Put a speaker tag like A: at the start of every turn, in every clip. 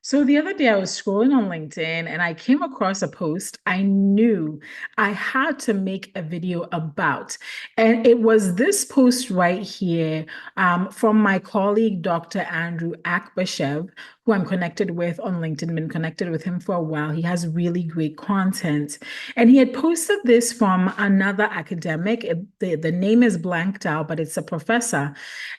A: So the other day I was scrolling on LinkedIn and I came across a post I knew I had to make a video about. And it was this post right here from my colleague, Dr. Andrew Akbashev, who I'm connected with on LinkedIn, been connected with him for a while. He has really great content. And he had posted this from another academic. The name is blanked out, but it's a professor.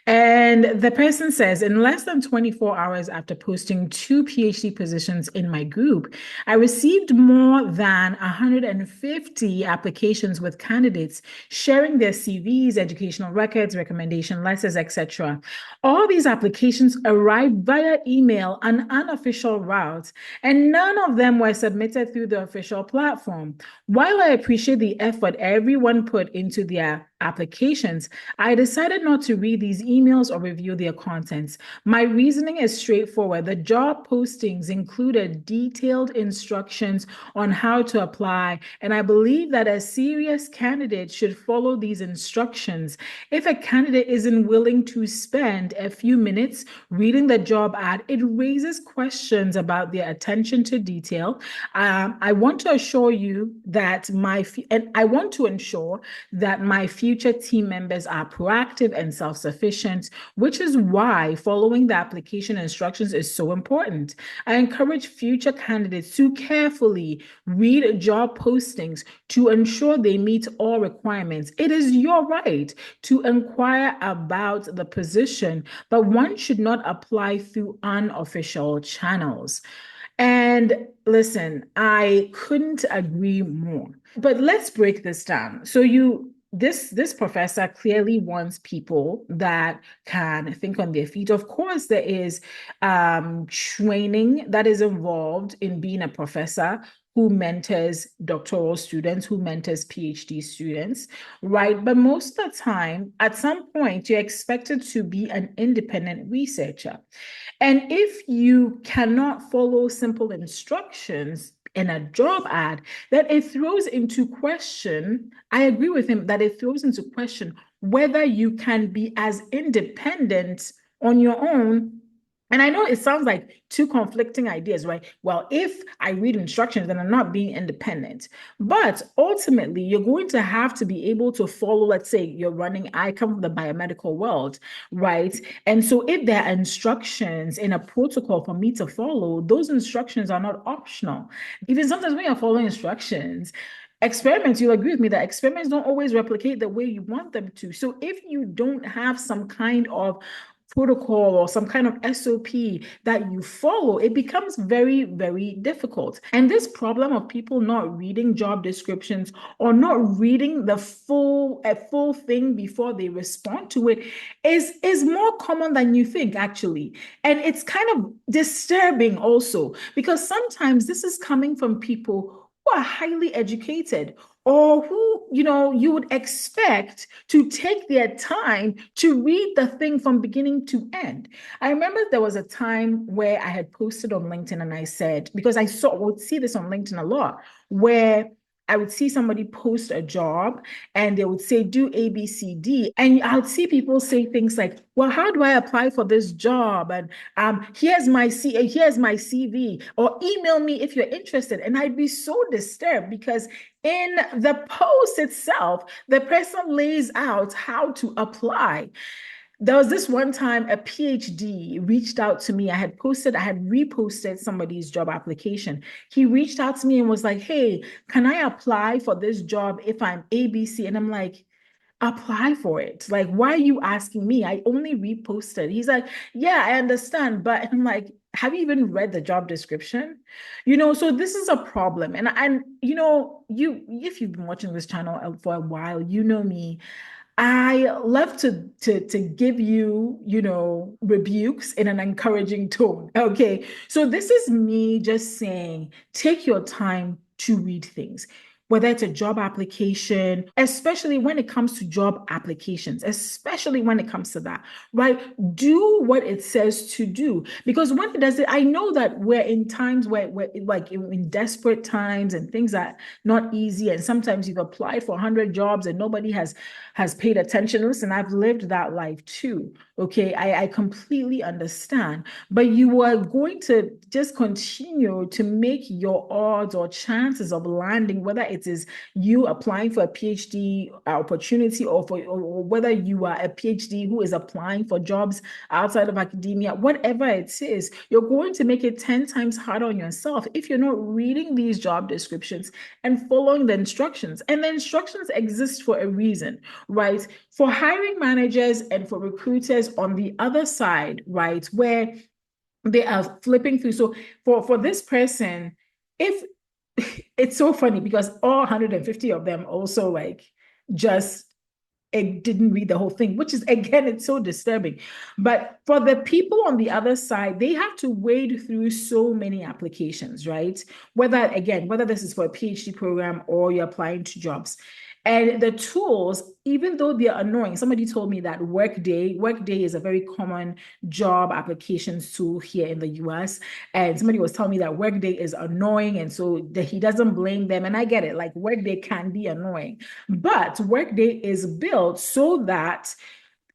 A: And the person says, in less than 24 hours after posting two PhD positions in my group, I received more than 150 applications with candidates sharing their CVs, educational records, recommendation letters, etc. All these applications arrived via email and unofficial routes, and none of them were submitted through the official platform. While I appreciate the effort everyone put into their applications, I decided not to read these emails or review their contents. My reasoning is straightforward. The job postings included detailed instructions on how to apply, and I believe that a serious candidate should follow these instructions. If a candidate isn't willing to spend a few minutes reading the job ad, it raises questions about their attention to detail. I want to assure you that and I want to ensure that my future team members are proactive and self-sufficient, which is why following the application instructions is so important. I encourage future candidates to carefully read job postings to ensure they meet all requirements. It is your right to inquire about the position, but one should not apply through unofficial channels. And listen, I couldn't agree more. But let's break this down. This professor clearly wants people that can think on their feet. Of course, there is training that is involved in being a professor who mentors doctoral students, who mentors PhD students, right? But most of the time, at some point, you're expected to be an independent researcher. And if you cannot follow simple instructions in a job ad, then it throws into question, I agree with him that it throws into question whether you can be as independent on your own. And I know it sounds like two conflicting ideas, right? Well, if I read instructions, then I'm not being independent. But ultimately, you're going to have to be able to follow, let's say you're running, I come from the biomedical world, right? And so if there are instructions in a protocol for me to follow, those instructions are not optional. Even sometimes when you're following instructions, experiments, you'll agree with me that experiments don't always replicate the way you want them to. So if you don't have some kind of protocol or some kind of SOP that you follow, it becomes very, very difficult. And this problem of people not reading job descriptions or not reading the full thing before they respond to it is more common than you think, actually. And it's kind of disturbing also because sometimes this is coming from people who are highly educated or who, you would expect to take their time to read the thing from beginning to end. I remember there was a time where I had posted on LinkedIn and I said, because would see this on LinkedIn a lot, where I would see somebody post a job and they would say, do A, B, C, D. And I would see people say things like, well, how do I apply for this job? And here's my CV, or email me if you're interested. And I'd be so disturbed because in the post itself, the person lays out how to apply. There was this one time a PhD reached out to me. I had reposted somebody's job application. He reached out to me and was like, hey, can I apply for this job if I'm ABC? And I'm like, apply for it. Like, why are you asking me? I only reposted. He's like, yeah, I understand. But I'm like, have you even read the job description? So this is a problem. And you if you've been watching this channel for a while, you know me. I love to give you, rebukes in an encouraging tone. Okay. So this is me just saying, take your time to read things. whether it's a job application, especially when it comes to job applications, especially when it comes to that, right? Do what it says to do. Because when it does it, I know that we're in times where we're like in desperate times and things are not easy. And sometimes you've applied for 100 jobs and nobody has paid attention. Listen, I've lived that life too. Okay. I completely understand. But you are going to just continue to make your odds or chances of landing, whether it is you applying for a PhD opportunity or whether you are a PhD who is applying for jobs outside of academia, whatever it is, you're going to make it 10 times harder on yourself if you're not reading these job descriptions and following the instructions. And the instructions exist for a reason, right? For hiring managers and for recruiters on the other side, right, where they are flipping through. So for this person, if it's so funny because all 150 of them also like just it didn't read the whole thing, which is again, it's so disturbing. But for the people on the other side, they have to wade through so many applications, right? Whether this is for a PhD program or you're applying to jobs. And the tools, even though they're annoying, somebody told me that Workday is a very common job applications tool here in the US. And somebody was telling me that Workday is annoying. And so he doesn't blame them. And I get it, like Workday can be annoying. But Workday is built so that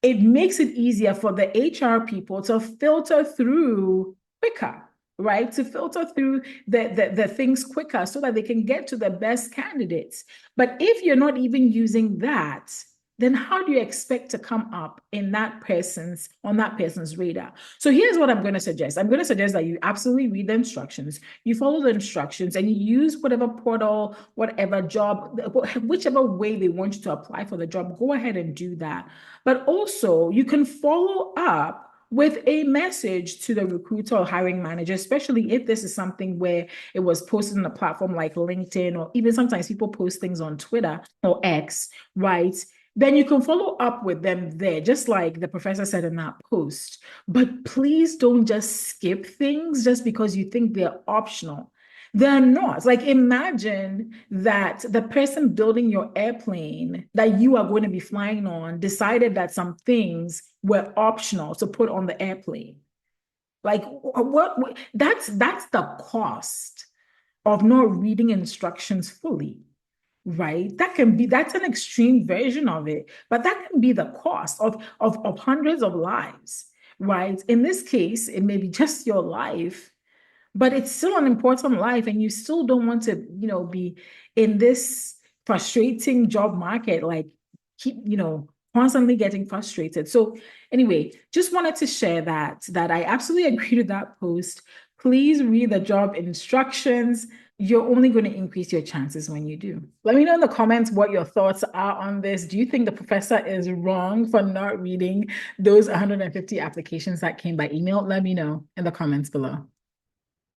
A: it makes it easier for the HR people to filter through quicker, right? To filter through the things quicker so that they can get to the best candidates. But if you're not even using that, then how do you expect to come up in on that person's radar? So here's what I'm going to suggest. I'm going to suggest that you absolutely read the instructions, you follow the instructions, and you use whatever portal, whatever job, whichever way they want you to apply for the job, go ahead and do that. But also you can follow up with a message to the recruiter or hiring manager, especially if this is something where it was posted on a platform like LinkedIn, or even sometimes people post things on Twitter or X, right? Then you can follow up with them there, just like the professor said in that post. But please don't just skip things just because you think they're optional. They're not. Like, imagine that the person building your airplane that you are going to be flying on decided that some things were optional to put on the airplane. Like, that's the cost of not reading instructions fully, right? That's an extreme version of it, but that can be the cost of hundreds of lives, right? In this case, it may be just your life, but it's still an important life, and you still don't want to, be in this frustrating job market, like keep, constantly getting frustrated. So anyway, just wanted to share that I absolutely agree with that post. Please read the job instructions. You're only going to increase your chances when you do. Let me know in the comments what your thoughts are on this. Do you think the professor is wrong for not reading those 150 applications that came by email? Let me know in the comments below.